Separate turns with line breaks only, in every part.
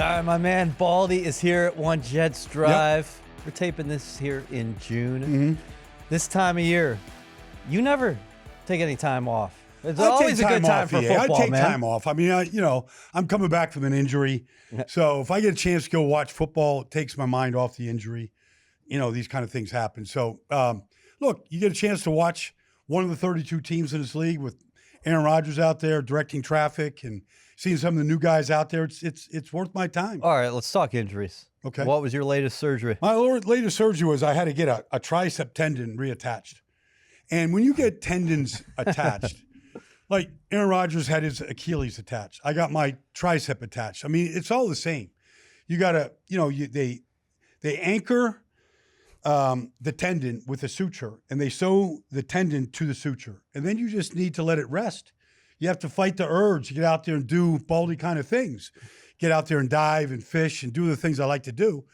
right, my man Baldy is here at One Jets Drive. Yep. We're taping this here in June.
Mm-hmm.
This time of year, you never take any time off. It's always a good time for football,
I take
man.
time off. I mean, I'm coming back from an injury. So if I get a chance to go watch football, it takes my mind off the injury. These kind of things happen. So, look, you get a chance to watch one of the 32 teams in this league with Aaron Rodgers out there directing traffic and seeing some of the new guys out there. It's worth my time.
All right, let's talk injuries.
Okay.
What was your latest surgery?
My latest surgery was I had to get a tricep tendon reattached. And when you get tendons attached, like Aaron Rodgers had his Achilles attached. I got my tricep attached. I mean, it's all the same. You got to, they anchor the tendon with a suture, and they sew the tendon to the suture. And then you just need to let it rest. You have to fight the urge to get out there and do Baldy kind of things. Get out there and dive and fish and do the things I like to do.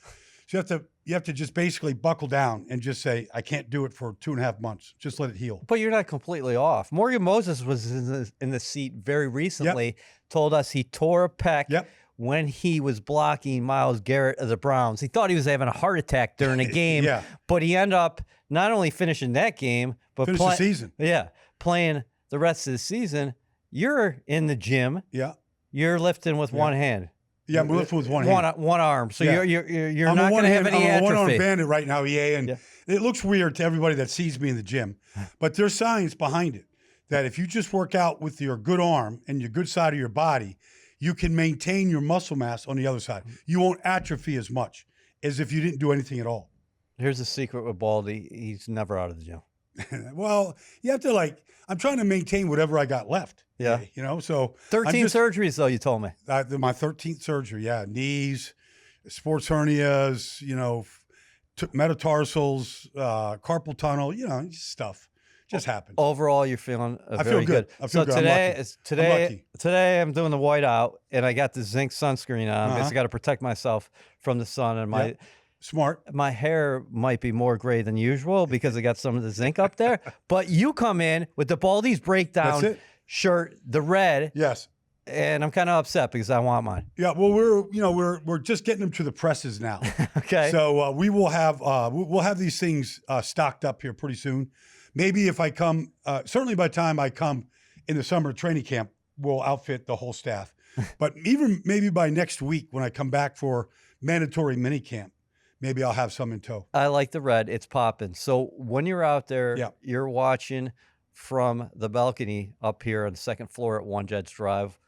So you have to just basically buckle down and just say, I can't do it for 2.5 months. Just let it heal.
But you're not completely off. Morgan Moses was in the seat very recently, told us he tore a pec when he was blocking Myles Garrett of the Browns. He thought he was having a heart attack during a game, but he ended up not only finishing that game, but
finish the season.
Yeah, playing the rest of the season. You're in the gym.
Yeah.
You're lifting with one hand.
Yeah, I'm lifting with one hand.
One arm. So you're not going to have any atrophy.
I'm a one-arm bandit right now, EA, and it looks weird to everybody that sees me in the gym. But there's science behind it, that if you just work out with your good arm and your good side of your body, you can maintain your muscle mass on the other side. You won't atrophy as much as if you didn't do anything at all.
Here's the secret with Baldy. He's never out of the gym.
Well, you have to I'm trying to maintain whatever I got left.
Yeah.
So
13 surgeries, though, you told me.
My 13th surgery, knees, sports hernias, metatarsals, carpal tunnel, just stuff. Just happens.
Overall, you're feeling
I feel good. I feel good.
Today I'm doing the whiteout, and I got the zinc sunscreen on because I got to protect myself from the sun. And my hair might be more gray than usual because I got some of the zinc up there. But you come in with the Baldy's Breakdown shirt, the red.
Yes.
And I'm kind of upset because I want mine.
Yeah, well, we're just getting them to the presses now.
Okay.
So we will have we'll have these things stocked up here pretty soon. Maybe if I come, certainly by the time I come in the summer training camp, we'll outfit the whole staff. But even maybe by next week when I come back for mandatory mini camp, maybe I'll have some in tow.
I like the red. It's popping. So when you're out there, you're watching from the balcony up here on the second floor at One Jets Drive.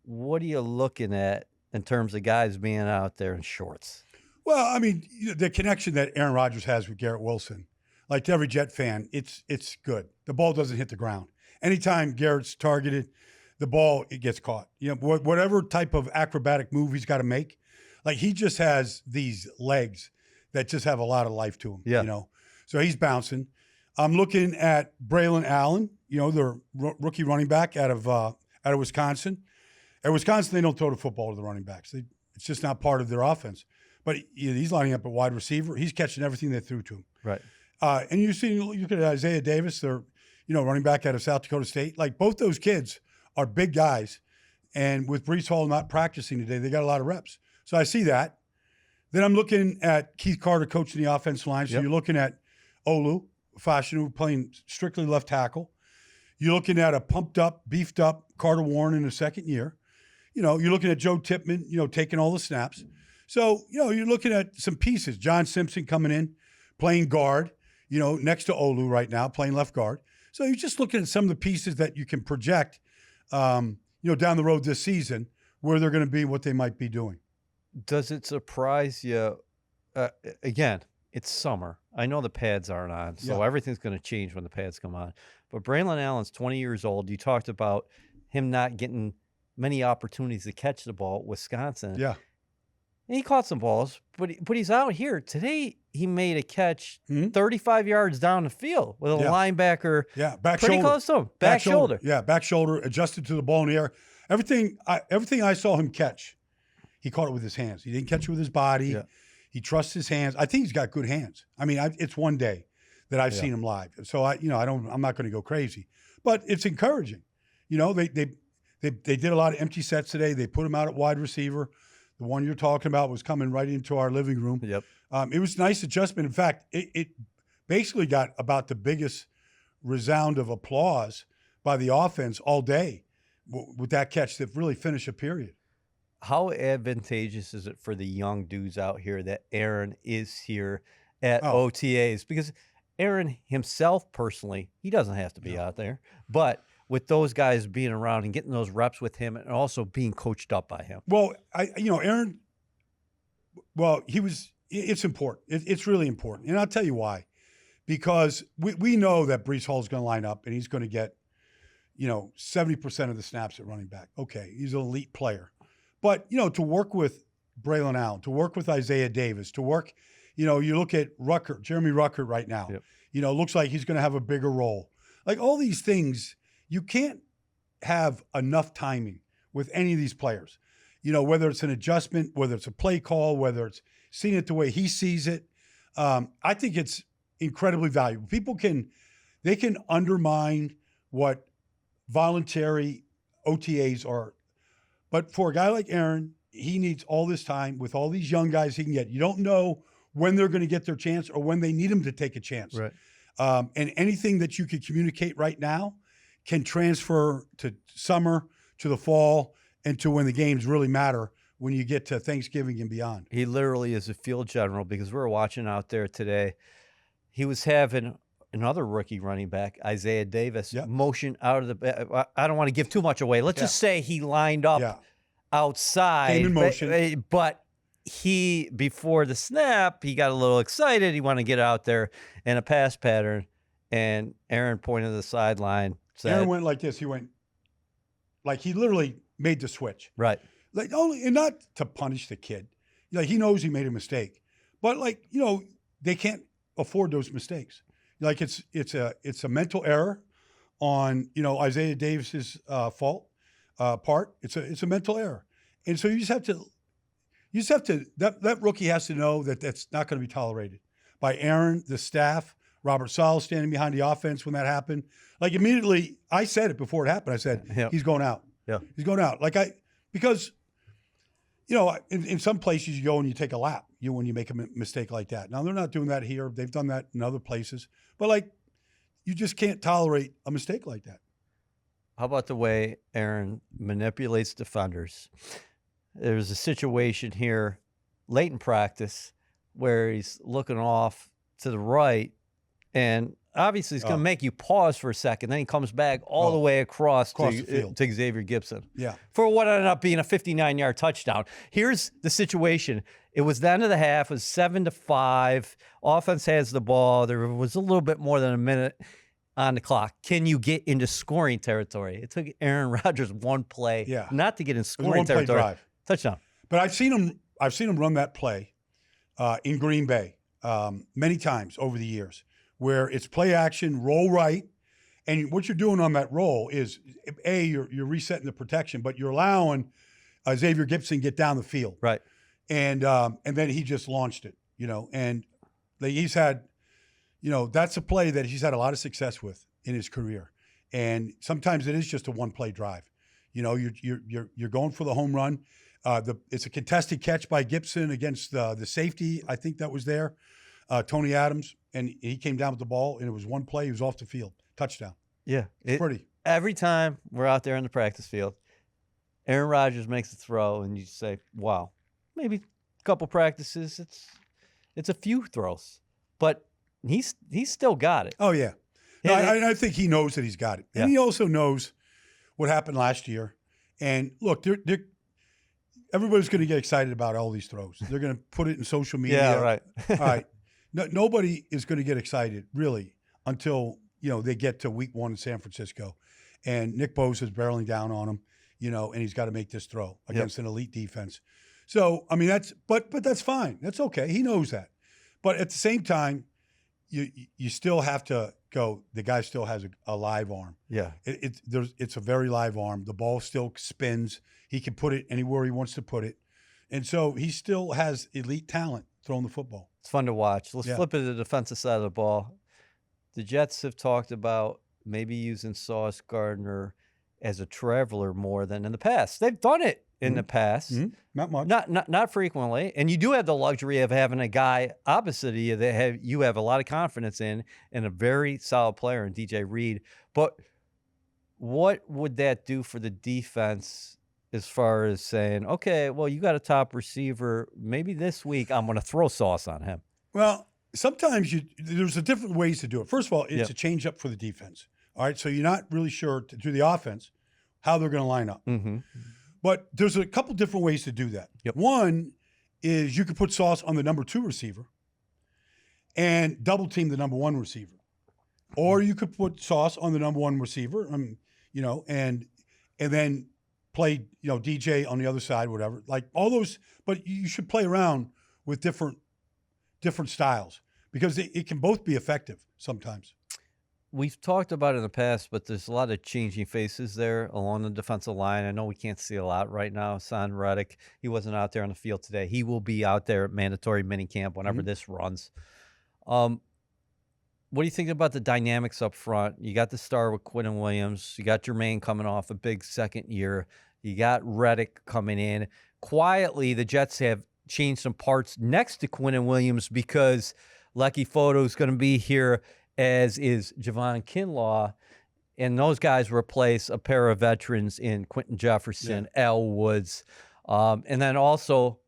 What are you looking at in terms of guys being out there in shorts?
Well, I mean, the connection that Aaron Rodgers has with Garrett Wilson, like to every Jet fan, it's good. The ball doesn't hit the ground. Anytime Garrett's targeted, the ball, it gets caught. Whatever type of acrobatic move he's got to make, like he just has these legs that just have a lot of life to him.
Yeah.
So he's bouncing. I'm looking at Braylon Allen, the rookie running back out of Wisconsin. At Wisconsin, they don't throw the football to the running backs. It's just not part of their offense. But he's lining up at wide receiver. He's catching everything they threw to him.
Right.
And you look at Isaiah Davis, they're running back out of South Dakota State. Like both those kids are big guys, and with Breece Hall not practicing today, they got a lot of reps. So I see that. Then I'm looking at Keith Carter coaching the offensive line. So you're looking at Olu Fashanu playing strictly left tackle. You're looking at a pumped up, beefed up Carter Warren in his second year. You're looking at Joe Tippmann, taking all the snaps. So, you're looking at some pieces. John Simpson coming in, playing guard, next to Olu right now, playing left guard. So you're just looking at some of the pieces that you can project, down the road this season, where they're going to be, what they might be doing.
Does it surprise you? Again, it's summer. I know the pads aren't on, so everything's going to change when the pads come on. But Braylon Allen's 20 years old. You talked about him not getting many opportunities to catch the ball at Wisconsin.
Yeah.
And he caught some balls, but he's out here. Today, he made a catch 35 yards down the field with a linebacker
back
pretty
shoulder.
close to him. Back shoulder.
Yeah, back shoulder, adjusted to the ball in the air. Everything I saw him catch, he caught it with his hands. He didn't catch it with his body. Yeah. He trusts his hands. I think he's got good hands. I mean, it's one day that I've seen him live. So I'm not going to go crazy, but it's encouraging. They did a lot of empty sets today. They put him out at wide receiver. The one you're talking about was coming right into our living room.
Yep.
It was a nice adjustment. In fact, it basically got about the biggest resound of applause by the offense all day with that catch that really finished a period.
How advantageous is it for the young dudes out here that Aaron is here at OTAs? Because Aaron himself, personally, he doesn't have to be out there. But with those guys being around and getting those reps with him and also being coached up by him.
Well, Aaron, it's important. It's really important. And I'll tell you why. Because we know that Breece Hall's going to line up and he's going to get, 70% of the snaps at running back. Okay, he's an elite player. But, to work with Braylon Allen, to work with Isaiah Davis, to work, you look at Jeremy Rucker right now. Yep. Looks like he's going to have a bigger role. Like all these things, you can't have enough timing with any of these players. Whether it's an adjustment, whether it's a play call, whether it's seeing it the way he sees it. I think it's incredibly valuable. People can undermine what voluntary OTAs are. But for a guy like Aaron, he needs all this time with all these young guys he can get. You don't know when they're going to get their chance or when they need him to take a chance.
Right.
And anything that you can communicate right now can transfer to summer, to the fall, and to when the games really matter when you get to Thanksgiving and beyond.
He literally is a field general because we were watching out there today. He was having another rookie running back, Isaiah Davis, motion out of the – I don't want to give too much away. Let's just say he lined up outside.
Came in motion.
But he, before the snap, he got a little excited. He wanted to get out there in a pass pattern, and Aaron pointed to the sideline.
Aaron went like this. He went – like he literally made the switch.
Right.
Like and not to punish the kid. Like he knows he made a mistake. But they can't afford those mistakes. Like it's a mental error on Isaiah Davis's part. It's a mental error, and so you just have to that rookie has to know that that's not going to be tolerated by Aaron, the staff, Robert Saleh standing behind the offense when that happened. Like immediately, I said it before it happened. I said he's going out.
Yeah,
he's going out. Because in some places you go and you take a lap. When you make a mistake like that. Now they're not doing that here. They've done that in other places. But you just can't tolerate a mistake like that.
How about the way Aaron manipulates defenders? There's a situation here late in practice where he's looking off to the right, and obviously he's going to make you pause for a second. Then he comes back all the way across
the field
to Xavier Gipson.
Yeah.
For what ended up being a 59-yard touchdown. Here's the situation. It was the end of the half. It was 7-5. Offense has the ball. There was a little bit more than a minute on the clock. Can you get into scoring territory? It took Aaron Rodgers one play not to get in scoring territory.
Drive.
Touchdown.
But I've seen him run that play in Green Bay many times over the years, where it's play action, roll right, and what you're doing on that roll is you're resetting the protection, but you're allowing Xavier Gipson get down the field,
right?
And then he just launched it, and he's had, that's a play that he's had a lot of success with in his career, and sometimes it is just a one play drive, you're going for the home run. It's a contested catch by Gipson against the safety, I think that was there, Tony Adams, and he came down with the ball, and it was one play. He was off the field. Touchdown.
Yeah.
It's pretty.
Every time we're out there in the practice field, Aaron Rodgers makes a throw, and you say, wow, maybe a couple practices, it's a few throws. But he's still got it.
Oh, yeah. No, I think he knows that he's got it. And he also knows what happened last year. And, look, everybody's going to get excited about all these throws. They're going to put it in social media.
Yeah, right.
All right. Nobody is going to get excited, really, until, they get to week 1 in San Francisco. And Nick Bosa is barreling down on him, and he's got to make this throw against an elite defense. So, I mean, but that's fine. That's okay. He knows that. But at the same time, you still have to go, the guy still has a live arm.
Yeah.
It's a very live arm. The ball still spins. He can put it anywhere he wants to put it. And so he still has elite talent throwing the football.
It's fun to watch. Let's flip it to the defensive side of the ball. The Jets have talked about maybe using Sauce Gardner as a traveler more than in the past. They've done it in the past.
Not much.
Not frequently. And you do have the luxury of having a guy opposite of you that you have a lot of confidence in, and a very solid player in DJ Reed. But what would that do for the defense as far as saying, okay, well, you got a top receiver. Maybe this week I'm going to throw sauce on him.
Well, sometimes there's a different ways to do it. First of all, it's a change up for the defense. All right, so you're not really sure to the offense how they're going to line up. But there's a couple different ways to do that. One is you could put sauce on the number 2 receiver and double team the number 1 receiver. Or you could put sauce on the number 1 receiver, and then play, DJ on the other side, whatever. Like all those, but you should play around with different styles because it can both be effective sometimes.
We've talked about it in the past, but there's a lot of changing faces there along the defensive line. I know we can't see a lot right now. Hassan Reddick, he wasn't out there on the field today. He will be out there at mandatory minicamp whenever this runs. What do you think about the dynamics up front? You got the star with Quinnen Williams. You got Jermaine coming off a big second year. You got Reddick coming in. Quietly, the Jets have changed some parts next to Quinnen Williams because Lucky Photo is going to be here, as is Javon Kinlaw, and those guys replace a pair of veterans in Quentin Jefferson, Al Woods, and then also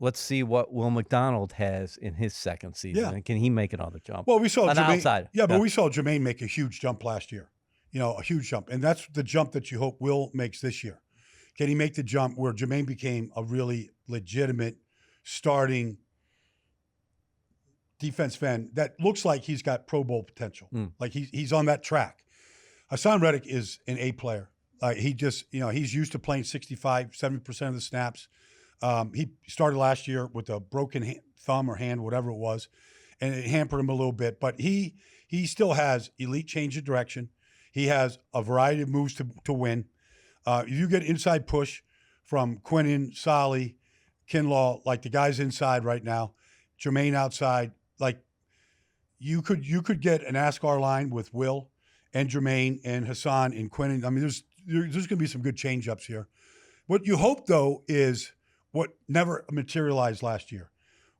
let's see what Will McDonald has in his second season. And can he make another jump?
Well, we saw
on the outside.
But we saw Jermaine make a huge jump last year, a huge jump, and that's the jump that you hope Will makes this year. Can he make the jump where Jermaine became a really legitimate starting defensive end that looks like he's got Pro Bowl potential? Like he's on that track. Hassan Reddick is an A player. He just, he's used to playing 65, 70% of the snaps. He started last year with a broken thumb or hand, whatever it was, and it hampered him a little bit. But he still has elite change of direction. He has a variety of moves to win. If you get inside push from Quinnen, Solly, Kinlaw, like the guys inside right now, Jermaine outside, like you could get an ASCAR line with Will and Jermaine and Hassan and Quinnen. I mean, there's going to be some good change ups here. What you hope though is what never materialized last year,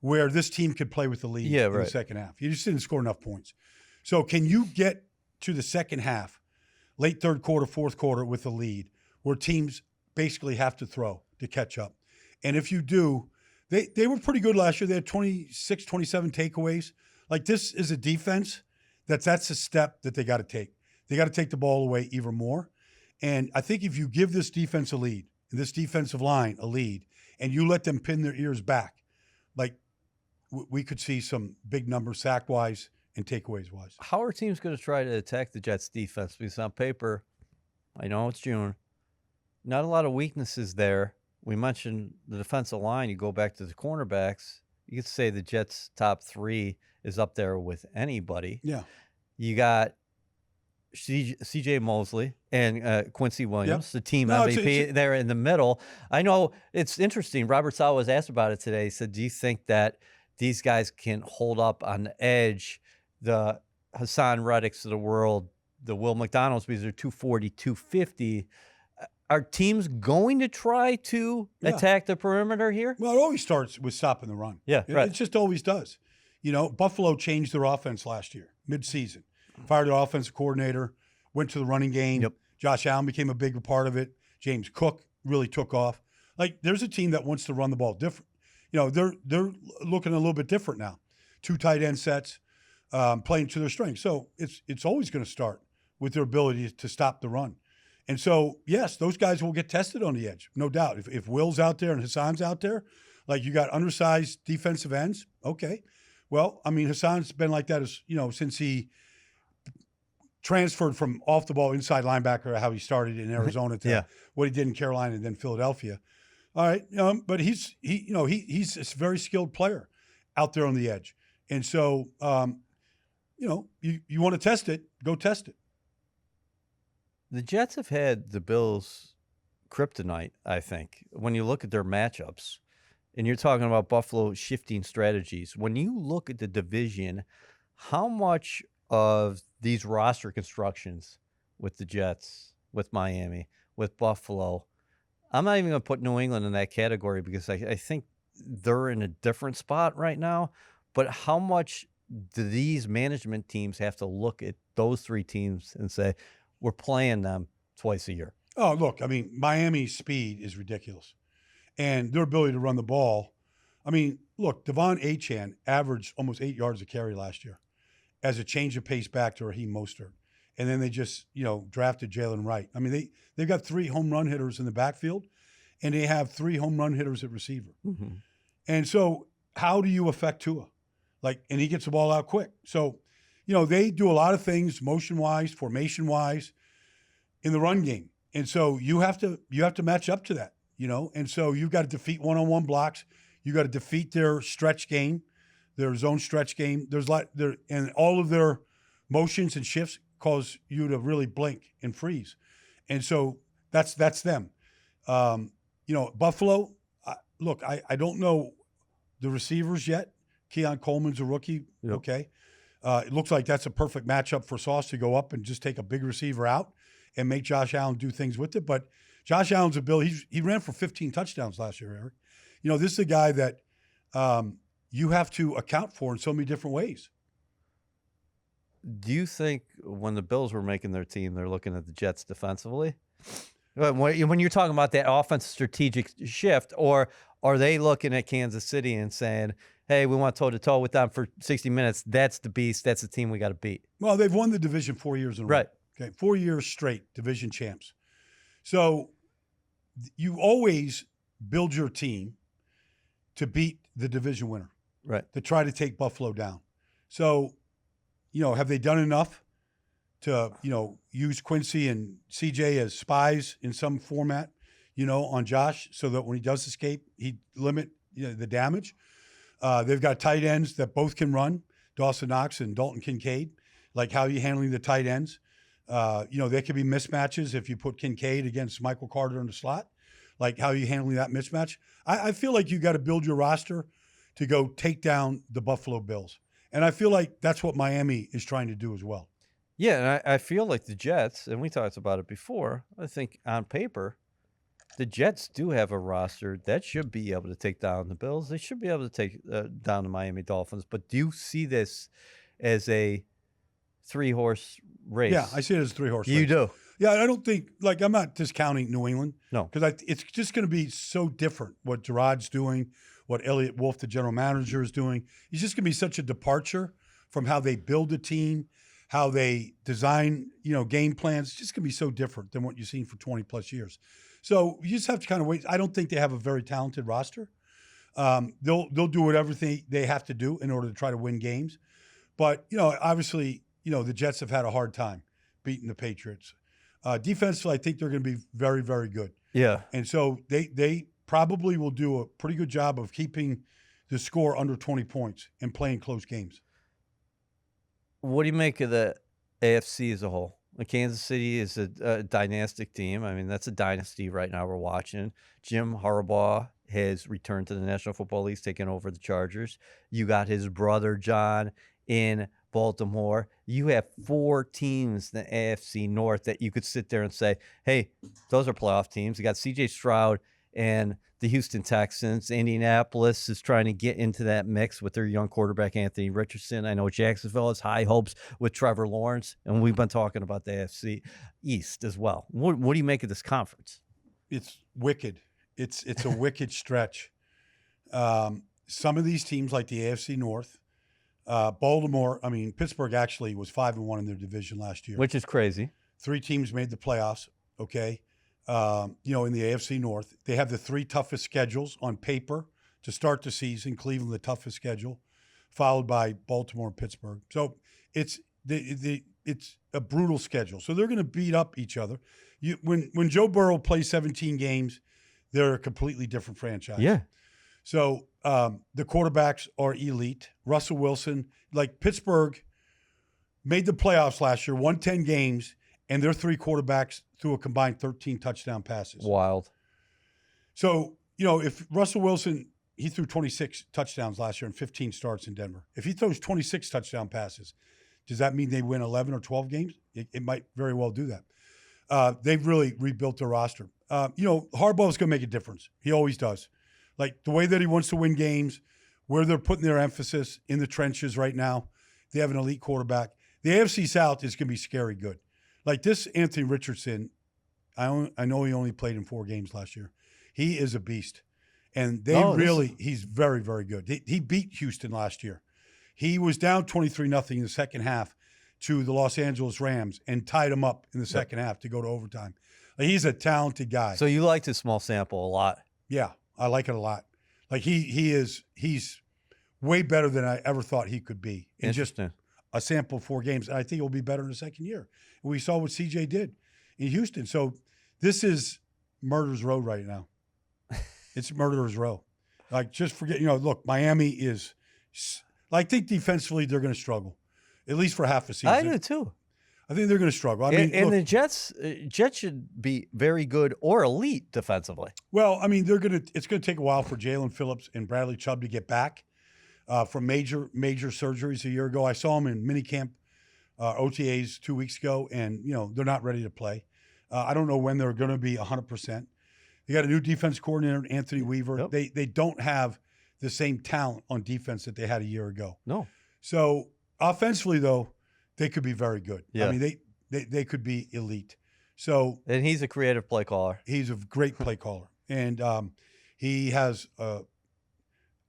where this team could play with the lead in the second half. You just didn't score enough points. So can you get to the second half, late third quarter, fourth quarter with the lead, where teams basically have to throw to catch up? And if you do, they were pretty good last year. They had 26, 27 takeaways. Like this is a defense that's a step that they got to take. They got to take the ball away even more. And I think if you give this defense a lead, and this defensive line a lead, and you let them pin their ears back, like we could see some big numbers sack-wise and takeaways-wise.
How are teams going to try to attack the Jets' defense? Because on paper, I know it's June, not a lot of weaknesses there. We mentioned the defensive line. You go back to the cornerbacks, you could say the Jets' top 3 is up there with anybody.
Yeah.
You got C.J. Mosley and Quincy Williams, the team MVP. They're in the middle. I know it's interesting. Robert Saleh was asked about it today. He said, do you think that these guys can hold up on the edge, the Hassan Reddicks of the world, the Will McDonalds, because they're 240, 250? Are teams going to try to attack the perimeter here?
Well, it always starts with stopping the run.
Yeah,
It just always does. Buffalo changed their offense last year, mid-season. Fired their offensive coordinator, went to the running game. Josh Allen became a bigger part of it. James Cook really took off. Like, there's a team that wants to run the ball different. They're looking a little bit different now. 2 tight end sets, playing to their strength. So it's always going to start with their ability to stop the run. And so, yes, those guys will get tested on the edge, no doubt. If Will's out there and Hassan's out there, like you got undersized defensive ends, okay. Well, I mean, Hassan's been like that since he transferred from off the ball inside linebacker, how he started in Arizona to what he did in Carolina and then Philadelphia. All right, but he's a very skilled player out there on the edge, and so you want to test it, go test it.
The Jets have had the Bills' kryptonite, I think, when you look at their matchups. And you're talking about Buffalo shifting strategies. When you look at the division, how much of these roster constructions with the Jets, with Miami, with Buffalo. I'm not even going to put New England in that category because I think they're in a different spot right now. But how much do these management teams have to look at those three teams and say, we're playing them twice a year?
Oh, look, I mean, Miami's speed is ridiculous. And their ability to run the ball. I mean, look, Devon Achane averaged almost 8 yards a carry last year as a change of pace back to Raheem Mostert. And then they just, drafted Jalen Wright. I mean, they've got 3 home run hitters in the backfield, and they have 3 home run hitters at receiver.
Mm-hmm.
And so how do you affect Tua? And he gets the ball out quick. So, they do a lot of things motion-wise, formation-wise in the run game. And so you have to match up to that, And so you've got to defeat one-on-one blocks. You got to defeat their stretch game, their zone stretch game. And all of their motions and shifts cause you to really blink and freeze. And so that's them. Buffalo, look, I don't know the receivers yet. Keon Coleman's a rookie.
Yep.
Okay. It looks like that's a perfect matchup for Sauce to go up and just take a big receiver out and make Josh Allen do things with it. But Josh Allen's ability, he ran for 15 touchdowns last year, Eric. This is a guy that you have to account for in so many different ways.
Do you think when the Bills were making their team, they're looking at the Jets defensively? When you're talking about that offensive strategic shift, or are they looking at Kansas City and saying, hey, we want toe-to-toe with them for 60 minutes. That's the beast. That's the team we got to beat.
Well, they've won the division 4 years in a row.
Right.
Okay, 4 years straight, division champs. So you always build your team to beat the division winner.
Right.
To try to take Buffalo down. So, have they done enough to, use Quincy and CJ as spies in some format, on Josh so that when he does escape, he limit the damage? They've got tight ends that both can run, Dawson Knox and Dalton Kincaid. Like, how are you handling the tight ends? There could be mismatches if you put Kincaid against Michael Carter in the slot. Like, how are you handling that mismatch? I feel like you got to build your roster to go take down the Buffalo Bills. And I feel like that's what Miami is trying to do as well.
Yeah, and I feel like the Jets, and we talked about it before, I think on paper, the Jets do have a roster that should be able to take down the Bills. They should be able to take down the Miami Dolphins. But do you see this as a 3-horse race?
Yeah, I see it as a 3-horse race.
You do?
Yeah, I don't think, I'm not discounting New England.
No.
Because it's just going to be so different what Gerard's doing, what Elliott Wolf, the general manager, is doing. It's just going to be such a departure from how they build a team, how they design, game plans. It's just going to be so different than what you've seen for 20-plus years. So you just have to kind of wait. I don't think they have a very talented roster. They'll do whatever they have to do in order to try to win games. But, obviously, the Jets have had a hard time beating the Patriots. Defensively, I think they're going to be very, very good.
Yeah.
And so they probably will do a pretty good job of keeping the score under 20 points and playing close games.
What do you make of the AFC as a whole? Kansas City is a dynastic team. I mean, that's a dynasty right now we're watching. Jim Harbaugh has returned to the National Football League, taking over the Chargers. You got his brother, John, in Baltimore. You have 4 teams in the AFC North that you could sit there and say, hey, those are playoff teams. You got C.J. Stroud and the Houston Texans. Indianapolis is trying to get into that mix with their young quarterback, Anthony Richardson. I know Jacksonville has high hopes with Trevor Lawrence, and we've been talking about the AFC East as well. What do you make of this conference?
It's wicked. It's a wicked stretch. Some of these teams, like the AFC North, Baltimore, Pittsburgh actually was 5-1 in their division last year.
Which is crazy.
3 teams made the playoffs, okay? In the AFC North. They have the 3 toughest schedules on paper to start the season. Cleveland, the toughest schedule, followed by Baltimore and Pittsburgh. So it's a brutal schedule. So they're going to beat up each other. When Joe Burrow plays 17 games, they're a completely different franchise.
Yeah.
So the quarterbacks are elite. Russell Wilson, like Pittsburgh, made the playoffs last year, won 10 games, and their 3 quarterbacks threw a combined 13 touchdown passes.
Wild.
So, if Russell Wilson, he threw 26 touchdowns last year and 15 starts in Denver. If he throws 26 touchdown passes, does that mean they win 11 or 12 games? It might very well do that. They've really rebuilt their roster. Harbaugh's going to make a difference. He always does. Like the way that he wants to win games, where they're putting their emphasis in the trenches right now. They have an elite quarterback. The AFC South is going to be scary good. Like this Anthony Richardson, I know he only played in 4 games last year. He is a beast. And he's very, very good. He beat Houston last year. He was down 23-0 in the second half to the Los Angeles Rams and tied them up in the second half to go to overtime. Like, he's a talented guy.
So you liked his small sample a lot.
Yeah, I like it a lot. Like he's way better than I ever thought he could be in just a sample of 4 games. And I think he'll be better in the second year. And we saw what CJ did in Houston. So this is murder's row right now. It's murderer's row. Like, just forget, look, Miami is, I think defensively they're going to struggle, at least for half a season.
I do too.
I think they're going to struggle.
The Jets should be very good or elite defensively.
Well, I mean, it's going to take a while for Jalen Phillips and Bradley Chubb to get back from major surgeries a year ago. I saw them in minicamp OTAs 2 weeks ago, and, they're not ready to play. I don't know when they're going to be 100%. They got a new defense coordinator, Anthony Weaver. Yep. They don't have the same talent on defense that they had a year ago.
No.
So offensively, though, they could be very good.
Yeah.
I mean, they could be elite. So,
and he's a creative play caller.
He's a great play caller, and he has an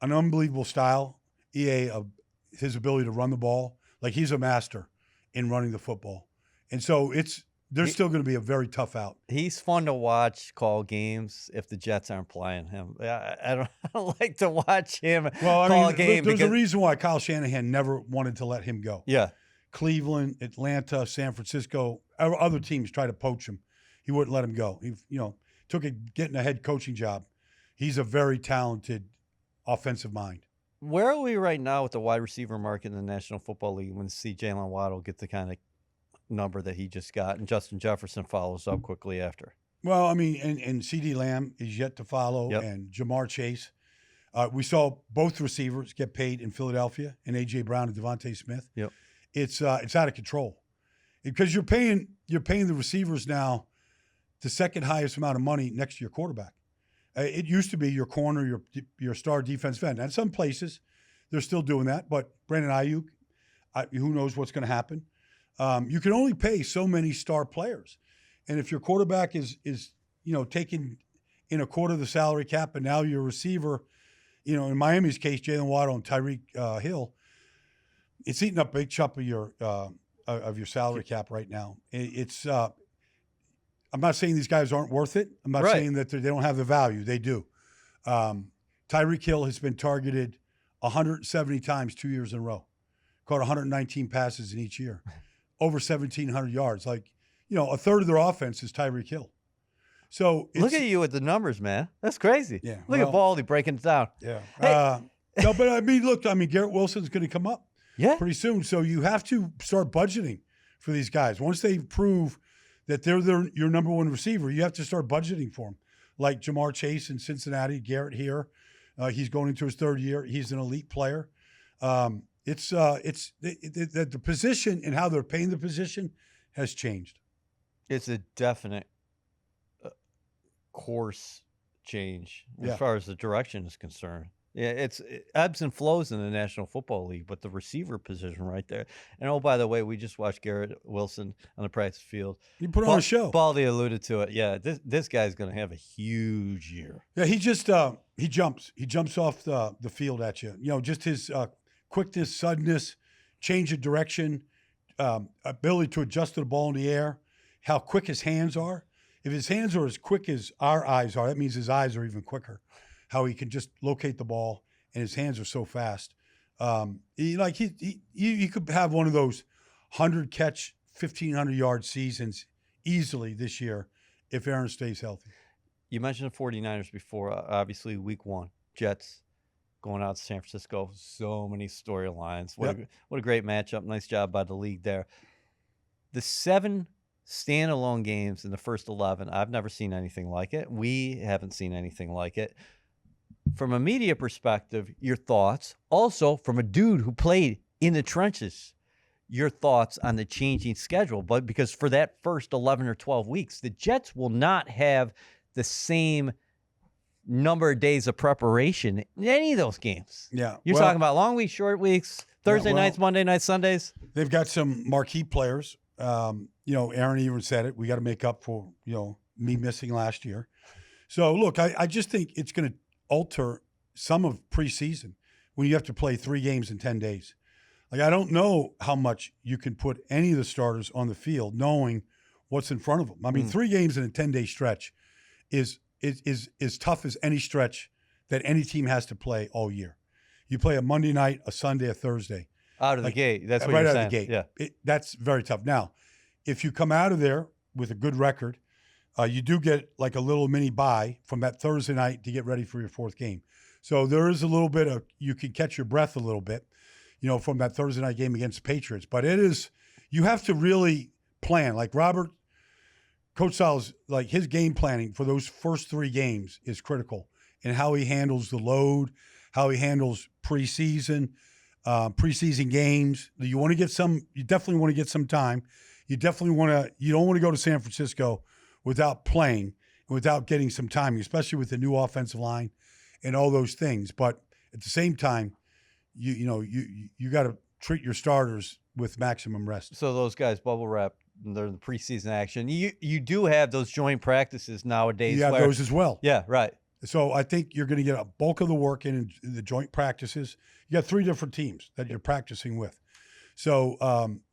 unbelievable style. Of his ability to run the ball, like he's a master in running the football, and so they're still going to be a very tough out.
He's fun to watch call games if the Jets aren't playing him. I don't like to watch him call a game.
There's a reason why Kyle Shanahan never wanted to let him go.
Yeah.
Cleveland, Atlanta, San Francisco, other teams tried to poach him. He wouldn't let him go. He, getting a head coaching job. He's a very talented offensive mind.
Where are we right now with the wide receiver market in the National Football League when see Jalen Waddle get the kind of number that he just got, and Justin Jefferson follows up quickly after?
Well, I mean, and CeeDee Lamb is yet to follow, and Jamar Chase. We saw both receivers get paid in Philadelphia, and A.J. Brown and Devontae Smith.
Yep.
It's out of control because you're paying the receivers now the second highest amount of money next to your quarterback. It used to be your corner, your star defensive end. And some places they're still doing that, but Brandon Ayuk, who knows what's going to happen? You can only pay so many star players, and if your quarterback is taking in a quarter of the salary cap, and now your receiver, in Miami's case, Jalen Waddle and Tyreek Hill, it's eating up a big chunk of your salary cap right now. I'm not saying these guys aren't worth it. I'm not saying that they don't have the value. They do. Tyreek Hill has been targeted 170 times 2 years in a row, caught 119 passes in each year, over 1,700 yards. Like, a third of their offense is Tyreek Hill. So
look at you with the numbers, man. That's crazy.
Yeah.
Look at Baldy breaking it down.
Yeah.
Hey.
No, but I mean, look, Garrett Wilson's going to come up pretty soon. So you have to start budgeting for these guys. Once they prove that they're your number one receiver, you have to start budgeting for them. Like Jamar Chase in Cincinnati, Garrett here. He's going into his 3rd year. He's an elite player. It's the position and how they're paying the position has changed.
It's a definite course change as far as the direction is concerned. Yeah, it ebbs and flows in the National Football League, but the receiver position right there. And oh, by the way, we just watched Garrett Wilson on the practice field.
You put on a show.
Baldy alluded to it. Yeah, this guy's going to have a huge year.
Yeah, he just he jumps. He jumps off the field at you. Just his quickness, suddenness, change of direction, ability to adjust to the ball in the air, how quick his hands are. If his hands are as quick as our eyes are, that means his eyes are even quicker. How he can just locate the ball, and his hands are so fast. He could have one of those 100-catch, 1,500-yard seasons easily this year if Aaron stays healthy.
You mentioned the 49ers before. Obviously, week 1, Jets going out to San Francisco. So many storylines. What a great matchup. Nice job by the league there. The 7 standalone games in the first 11, I've never seen anything like it. We haven't seen anything like it. From a media perspective, your thoughts. Also, from a dude who played in the trenches, your thoughts on the changing schedule. But because for that first 11 or 12 weeks, the Jets will not have the same number of days of preparation in any of those games.
Yeah.
You're talking about long weeks, short weeks, Thursday nights, Monday nights, Sundays.
They've got some marquee players. Aaron even said it. We got to make up for, me missing last year. So, look, I just think it's going to alter some of preseason when you have to play 3 games in 10 days. Like, I don't know how much you can put any of the starters on the field knowing what's in front of them. I mean, 3 games in a 10-day stretch is tough as any stretch that any team has to play all year. You play a Monday night, a Sunday, a Thursday.
Out of the gate. That's what
right
you're
out
saying.
of the gate.
Yeah.
That's very tough. Now, if you come out of there with a good record, you do get like a little mini bye from that Thursday night to get ready for your 4th game. So there is a little bit of, you can catch your breath a little bit, from that Thursday night game against the Patriots. But you have to really plan. Like Coach Sal's, like his game planning for those first 3 games is critical in how he handles the load, how he handles preseason games. You definitely want to get some time. You don't want to go to San Francisco without playing, without getting some time, especially with the new offensive line and all those things. But at the same time, you got to treat your starters with maximum rest.
So those guys bubble wrap, they're in the preseason action. You do have those joint practices nowadays.
You have those as well.
Yeah, right.
So I think you're going to get a bulk of the work in the joint practices. You got 3 different teams that you're practicing with. So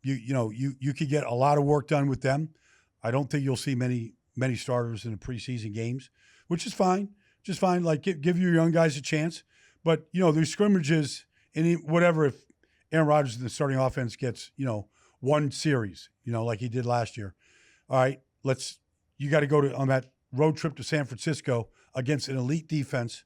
you could get a lot of work done with them. I don't think you'll see many starters in the preseason games, which is fine. Just fine. Like give your young guys a chance. But there's scrimmages and whatever. If Aaron Rodgers in the starting offense gets 1 series, like he did last year. All right, you got to go on that road trip to San Francisco against an elite defense.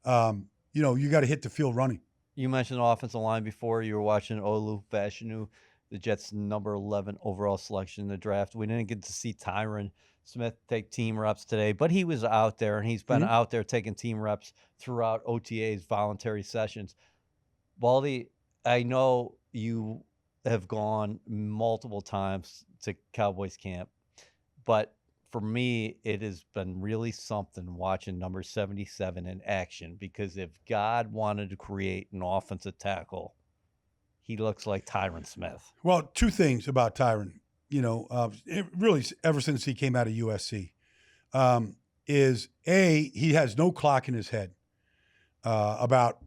You got to hit the field running.
You mentioned the offensive line before. You were watching Olu Fashanu, the Jets' number 11 overall selection in the draft. We didn't get to see Tyron Smith take team reps today, but he was out there, and he's been out there taking team reps throughout OTA's voluntary sessions. Baldy, I know you have gone multiple times to Cowboys camp, but for me, it has been really something watching number 77 in action, because if God wanted to create an offensive tackle, he looks like Tyron Smith.
Well, 2 things about Tyron, really ever since he came out of USC, is he has no clock in his head about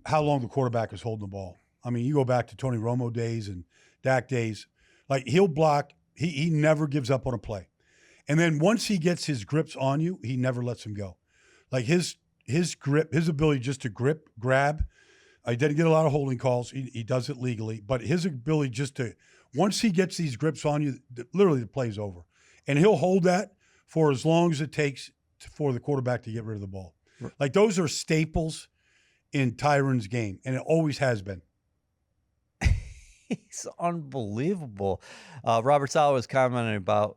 how long the quarterback is holding the ball. I mean, you go back to Tony Romo days and Dak days, like he'll block. He never gives up on a play. And then once he gets his grips on you, he never lets him go. Like his grip, his ability just to grab. He didn't get a lot of holding calls. He does it legally, but his ability just to, once he gets these grips on you, literally the play's over. And he'll hold that for as long as it takes for the quarterback to get rid of the ball. Right. Like those are staples in Tyron's game, and it always has been.
He's unbelievable. Robert Saleh was commenting about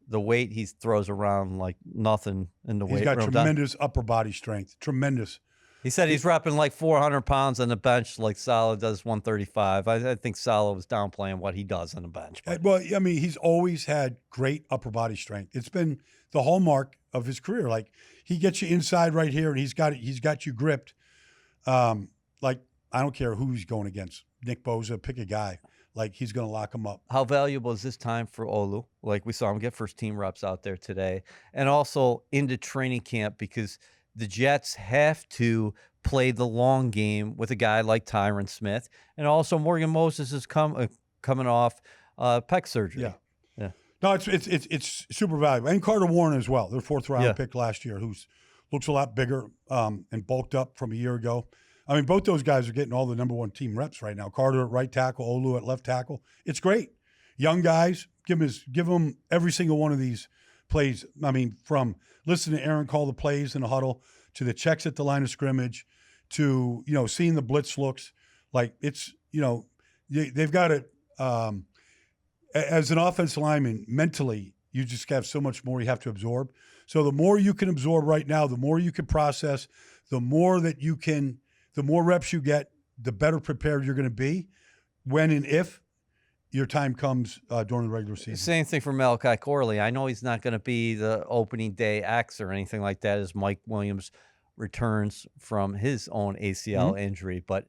the weight he throws around like nothing in the weight room.
He's got tremendous upper body strength. Tremendous.
He said he's repping like 400 pounds on the bench like Saleh does 135. I think Saleh was downplaying what he does on the bench. But.
Well, I mean, he's always had great upper body strength. It's been the hallmark of his career. Like he gets you inside right here, and he's got you gripped. Like I don't care who he's going against. Nick Bosa, pick a guy. Like he's going to lock him up.
How valuable is this time for Olu? Like we saw him get first team reps out there today, and also into training camp, because the Jets have to play the long game with a guy like Tyron Smith, and also Morgan Moses is coming off pec surgery.
Yeah. No, it's super valuable, and Carter Warren as well. Their 4th round pick last year, who's looks a lot bigger and bulked up from a year ago. I mean, both those guys are getting all the number 1 team reps right now. Carter at right tackle, Olu at left tackle. It's great. Young guys, give them every single one of these plays. I mean, from listening to Aaron call the plays in the huddle to the checks at the line of scrimmage to, seeing the blitz looks. Like it's, they've got it. As an offensive lineman, mentally, you just have so much more you have to absorb. So the more you can absorb right now, the more you can process, the more reps you get, the better prepared you're going to be when and if your time comes during the regular season.
Same thing for Malachi Corley. I know he's not going to be the opening day X or anything like that as Mike Williams returns from his own ACL injury, but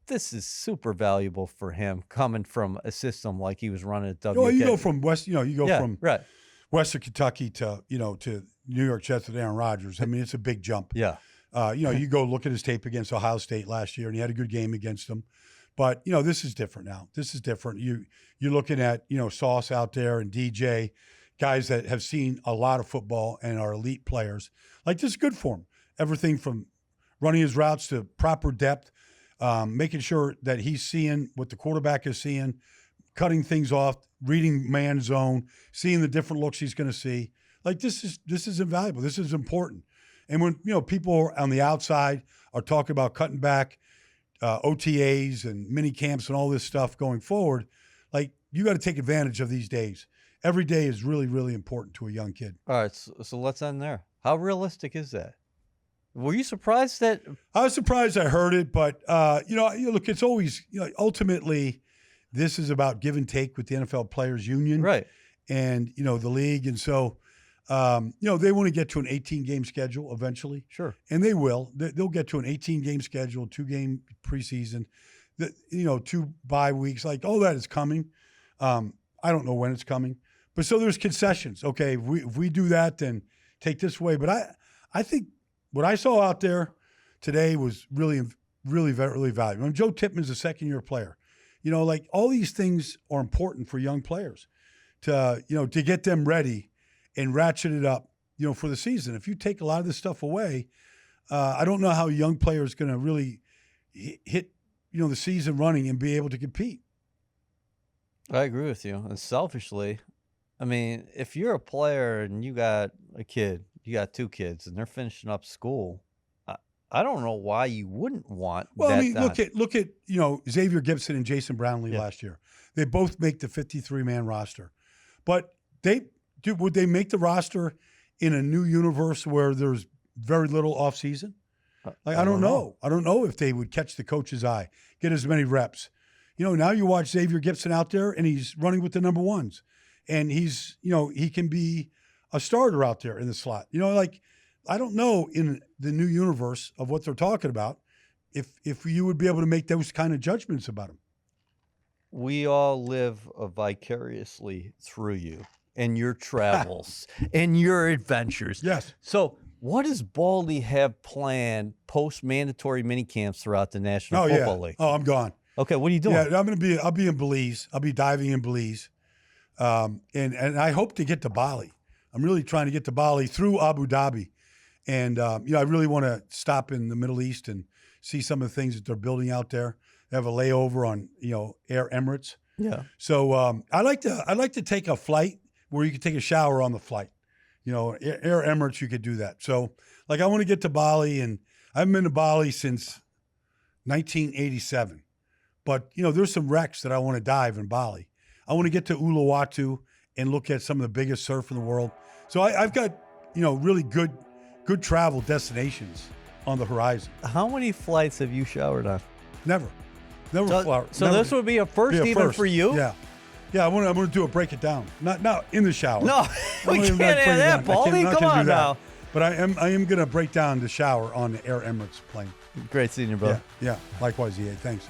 this is super valuable for him coming from a system like he was running at WK.
Well, you go from West, you go from
right.
Western Kentucky to New York Jets with Aaron Rodgers. I mean, it's a big jump.
Yeah.
You go look at his tape against Ohio State last year, and he had a good game against them. But this is different now. This is different. You're looking at Sauce out there and DJ, guys that have seen a lot of football and are elite players. Like, this is good for him. Everything from running his routes to proper depth, making sure that he's seeing what the quarterback is seeing, cutting things off, reading man zone, seeing the different looks he's going to see. Like, this is invaluable. This is important. And when people on the outside are talking about cutting back OTAs and mini camps and all this stuff going forward, like, you got to take advantage of these days. Every day is really, really important to a young kid.
All right, so let's end there. How realistic is that? Were you surprised that?
I was surprised I heard it, but look, it's always ultimately this is about give and take with the NFL Players Union,
right? And
the league, and so they want to get to an 18-game schedule eventually.
Sure,
and they will. They'll get to an 18-game schedule, 2-game preseason, 2 bye weeks. Like, all that is coming. I don't know when it's coming, but so there's concessions. Okay, if we do that, then take this away. But I think what I saw out there today was really, really, really valuable. I mean, Joe Tippmann's a second-year player. Like, all these things are important for young players to get them ready and ratchet it up, for the season. If you take a lot of this stuff away, I don't know how a young player is going to really hit, the season running and be able to compete.
I agree with you. And selfishly, I mean, if you're a player and you got a kid, you got 2 kids, and they're finishing up school, I don't know why you wouldn't want.
Well,
that
I mean, look at Xavier Gibson and Jason Brownlee last year. They both make the 53-man roster, but would they make the roster in a new universe where there's very little off season? Like, I don't know. I don't know if they would catch the coach's eye, get as many reps. Now you watch Xavier Gibson out there, and he's running with the number ones, and he's he can be a starter out there in the slot. I don't know in the new universe of what they're talking about if you would be able to make those kind of judgments about him.
We all live vicariously through you and your travels and your adventures.
Yes.
So what does Baldy have planned post-mandatory mini camps throughout the National Football League?
Oh, I'm gone.
Okay, what are you doing?
Yeah, I'll be in Belize. I'll be diving in Belize. And I hope to get to Bali. I'm really trying to get to Bali through Abu Dhabi. And, I really want to stop in the Middle East and see some of the things that they're building out there. They have a layover on, Air Emirates.
Yeah.
So I like to take a flight where you can take a shower on the flight. Air Emirates, you could do that. So, like, I want to get to Bali, and I haven't been to Bali since 1987. But, there's some wrecks that I want to dive in Bali. I want to get to Uluwatu and look at some of the biggest surf in the world. So I've got, really good travel destinations on the horizon.
How many flights have you showered on?
Never.
So
never.
This would be a first even for you?
Yeah. Yeah, I want to do a break it down. Not in the shower.
No, we can't have that, Baldy. Come on now.
But I am going to break down the shower on the Air Emirates plane.
Great seeing you, brother.
Yeah. Likewise, EA. Thanks.